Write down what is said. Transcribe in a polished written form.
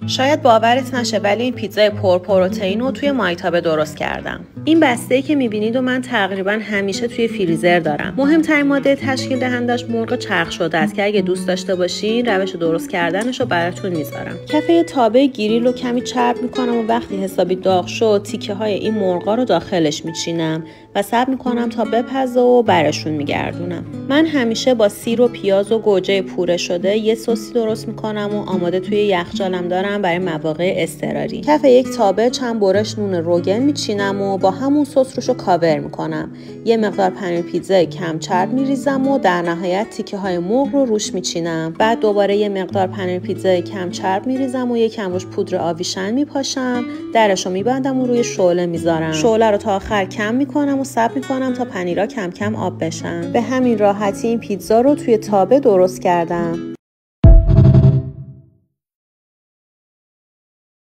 شاید باورت نشه ولی این پیتزای پروتئین رو توی مایتابه درست کردم. این بسته‌ای که می‌بینید و من تقریبا همیشه توی فریزر دارم. مهمترین ماده تشکیل دهندش مرغ چرخ شده است که اگه دوست داشته باشین روش درست کردنش رو براتون میذارم. کفه تابه گریل رو کمی چرب می‌کنم و وقتی حسابی داغ شد تیکه‌های این مرغا رو داخلش می‌چینم و صبر می‌کنم تا بپزه و برشون می‌گردونم. من همیشه با سیر و پیاز و گوجه پوره شده یه سسی درست می‌کنم و آماده توی یخچالم دارم برای مواقع اضطراری. کف یک تابه چند برش نون روگن میچینم و با همون سس روشو کاور میکنم. یه مقدار پنیر پیتزا کم چرب میریزم و در نهایت تیکه های مرغ رو روش میچینم. بعد دوباره یه مقدار پنیر پیتزا کم چرب میریزم و یکم روش پودر آویشن میپاشم. درشو میبندم و روی شعله میذارم. شعله رو تا آخر کم میکنم و صبر میکنم تا پنیرا کم کم آب بشن. به همین راحتی این پیتزا رو توی تابه درست کردم.